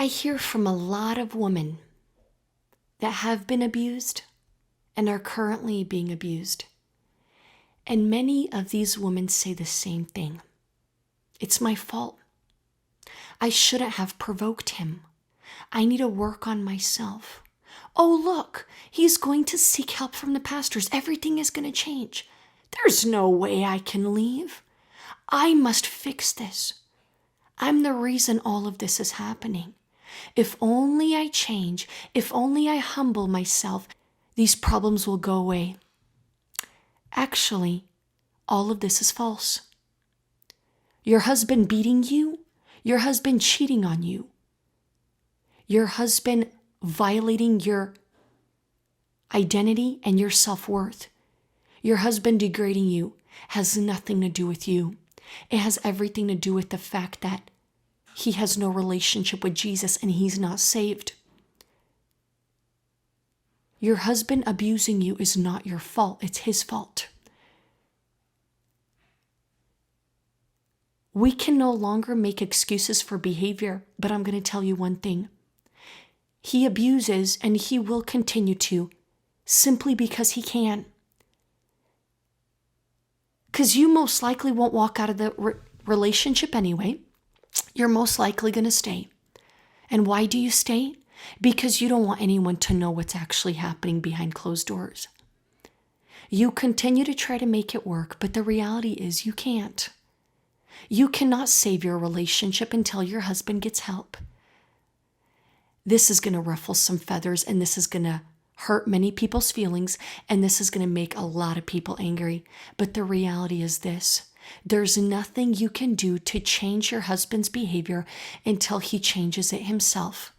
I hear from a lot of women that have been abused and are currently being abused. And many of these women say the same thing. It's my fault. I shouldn't have provoked him. I need to work on myself. Oh, look, he's going to seek help from the pastors. Everything is going to change. There's no way I can leave. I must fix this. I'm the reason all of this is happening. If only I change, if only I humble myself, these problems will go away. Actually, all of this is false. Your husband beating you, your husband cheating on you, your husband violating your identity and your self-worth, your husband degrading you has nothing to do with you. It has everything to do with the fact that he has no relationship with Jesus and he's not saved. Your husband abusing you is not your fault. It's his fault. We can no longer make excuses for behavior, but I'm going to tell you one thing. He abuses and he will continue to simply because he can. Because you most likely won't walk out of the relationship anyway. You're most likely going to stay. And why do you stay? Because you don't want anyone to know what's actually happening behind closed doors. You continue to try to make it work, but the reality is you can't. You cannot save your relationship until your husband gets help. This is going to ruffle some feathers, and this is going to hurt many people's feelings, and this is going to make a lot of people angry. But the reality is this. There's nothing you can do to change your husband's behavior until he changes it himself.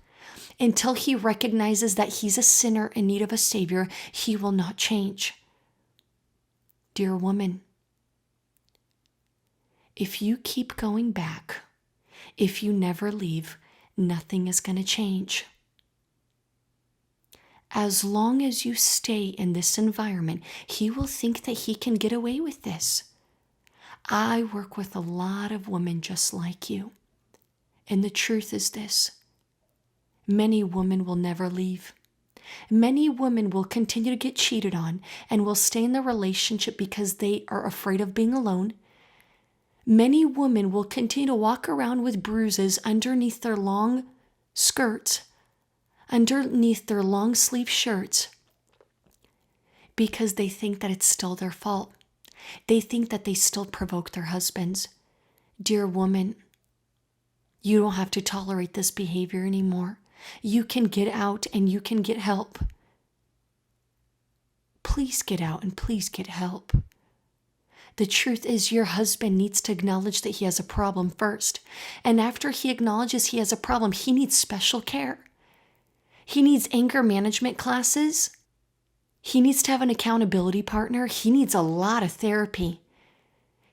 Until he recognizes that he's a sinner in need of a savior, he will not change. Dear woman, if you keep going back, if you never leave, nothing is going to change. As long as you stay in this environment, he will think that he can get away with this. I work with a lot of women just like you. And the truth is this. Many women will never leave. Many women will continue to get cheated on and will stay in the relationship because they are afraid of being alone. Many women will continue to walk around with bruises underneath their long skirts, underneath their long sleeve shirts, because they think that it's still their fault. They think that they still provoke their husbands. Dear woman, you don't have to tolerate this behavior anymore. You can get out and you can get help. Please get out and please get help. The truth is your husband needs to acknowledge that he has a problem first. And after he acknowledges he has a problem, he needs special care. He needs anger management classes. He needs to have an accountability partner. He needs a lot of therapy.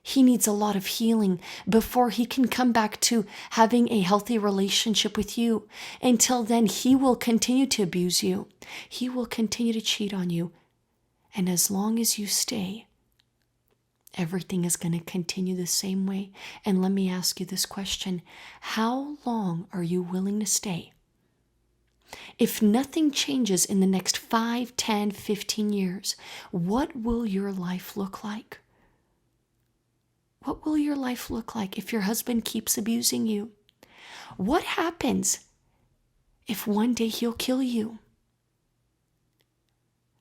He needs a lot of healing before he can come back to having a healthy relationship with you. Until then, he will continue to abuse you. He will continue to cheat on you. And as long as you stay, everything is going to continue the same way. And let me ask you this question. How long are you willing to stay? If nothing changes in the next 5, 10, 15 years, what will your life look like? What will your life look like if your husband keeps abusing you? What happens if one day he'll kill you?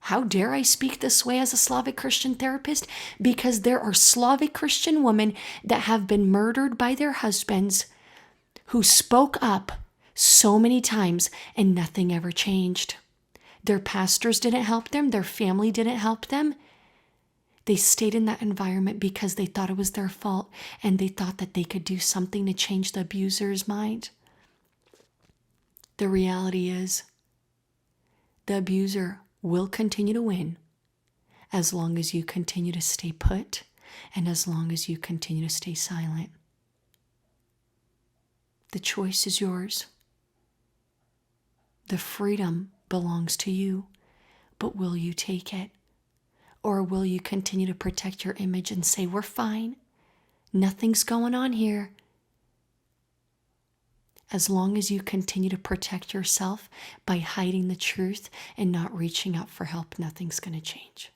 How dare I speak this way as a Slavic Christian therapist? Because there are Slavic Christian women that have been murdered by their husbands who spoke up so many times and nothing ever changed. Their pastors didn't help them. Their family didn't help them. They stayed in that environment because they thought it was their fault and they thought that they could do something to change the abuser's mind. The reality is, the abuser will continue to win as long as you continue to stay put and as long as you continue to stay silent. The choice is yours. The freedom belongs to you, but will you take it? Or will you continue to protect your image and say, we're fine, nothing's going on here? As long as you continue to protect yourself by hiding the truth and not reaching out for help, nothing's going to change.